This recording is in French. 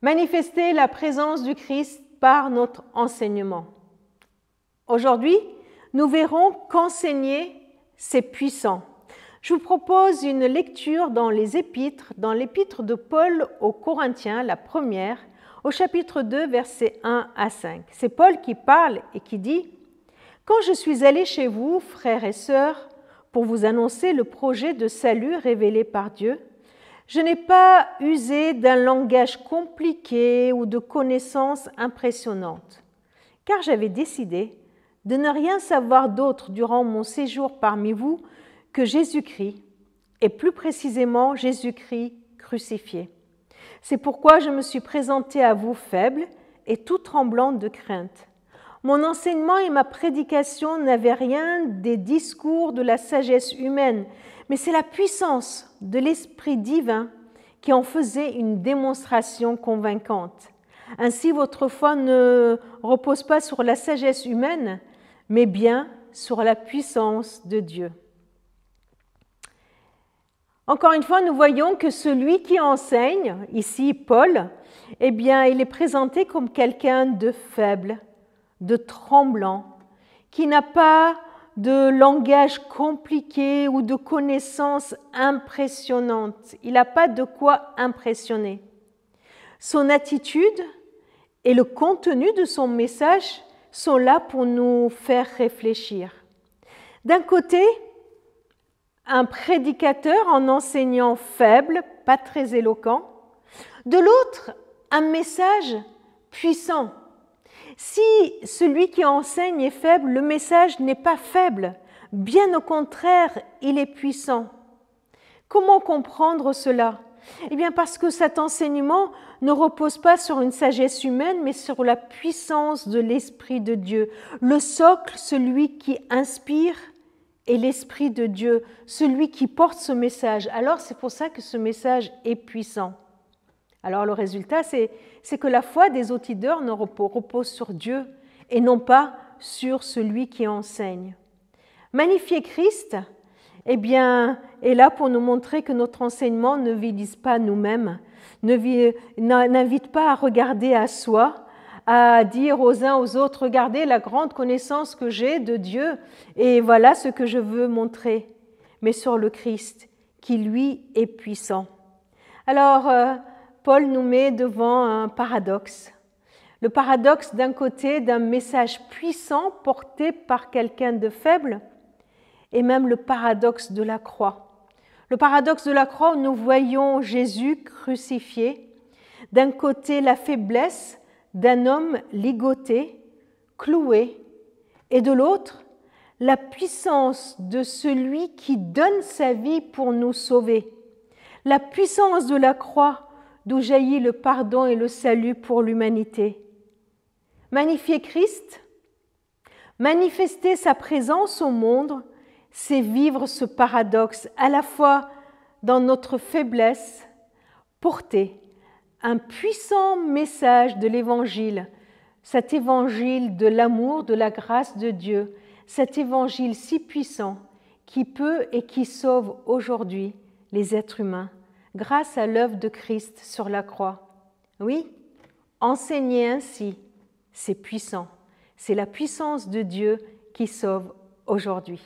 manifester la présence du Christ par notre enseignement. Aujourd'hui, nous verrons qu'enseigner, c'est puissant. Je vous propose une lecture dans l'épître de Paul aux Corinthiens, la première, au chapitre 2, versets 1 à 5. C'est Paul qui parle et qui dit « Quand je suis allé chez vous, frères et sœurs, pour vous annoncer le projet de salut révélé par Dieu, je n'ai pas usé d'un langage compliqué ou de connaissances impressionnantes, car j'avais décidé de ne rien savoir d'autre durant mon séjour parmi vous que Jésus-Christ, et plus précisément Jésus-Christ crucifié. C'est pourquoi je me suis présenté à vous faible et tout tremblante de crainte. Mon enseignement et ma prédication n'avaient rien des discours de la sagesse humaine, mais c'est la puissance de l'Esprit divin qui en faisait une démonstration convaincante. Ainsi, votre foi ne repose pas sur la sagesse humaine, mais bien sur la puissance de Dieu. » Encore une fois, nous voyons que celui qui enseigne, ici Paul, eh bien, il est présenté comme quelqu'un de faible, de tremblant, qui n'a pas de langage compliqué ou de connaissances impressionnantes. Il n'a pas de quoi impressionner. Son attitude et le contenu de son message sont là pour nous faire réfléchir. D'un côté, un prédicateur en enseignant faible, pas très éloquent. De l'autre, un message puissant. Si celui qui enseigne est faible, le message n'est pas faible. Bien au contraire, il est puissant. Comment comprendre cela? Eh bien, parce que cet enseignement ne repose pas sur une sagesse humaine, mais sur la puissance de l'Esprit de Dieu. Le socle, celui qui inspire, est l'Esprit de Dieu, celui qui porte ce message. Alors, c'est pour ça que ce message est puissant. Alors, le résultat, c'est que la foi des auditeurs repose sur Dieu et non pas sur celui qui enseigne. Magnifier Christ, eh bien, est là pour nous montrer que notre enseignement ne vise pas nous-mêmes, n'invite pas à regarder à soi, à dire aux uns aux autres, regardez la grande connaissance que j'ai de Dieu et voilà ce que je veux montrer, mais sur le Christ qui, lui, est puissant. Alors, Paul nous met devant un paradoxe. Le paradoxe d'un côté d'un message puissant porté par quelqu'un de faible et même le paradoxe de la croix. Le paradoxe de la croix où nous voyons Jésus crucifié. D'un côté, la faiblesse d'un homme ligoté, cloué, et de l'autre, la puissance de celui qui donne sa vie pour nous sauver. La puissance de la croix d'où jaillit le pardon et le salut pour l'humanité. Magnifier Christ, manifester sa présence au monde, c'est vivre ce paradoxe à la fois dans notre faiblesse, porter un puissant message de l'Évangile, cet Évangile de l'amour, de la grâce de Dieu, cet Évangile si puissant qui peut et qui sauve aujourd'hui les êtres humains grâce à l'œuvre de Christ sur la croix. Oui, enseigner ainsi, c'est puissant. C'est la puissance de Dieu qui sauve aujourd'hui.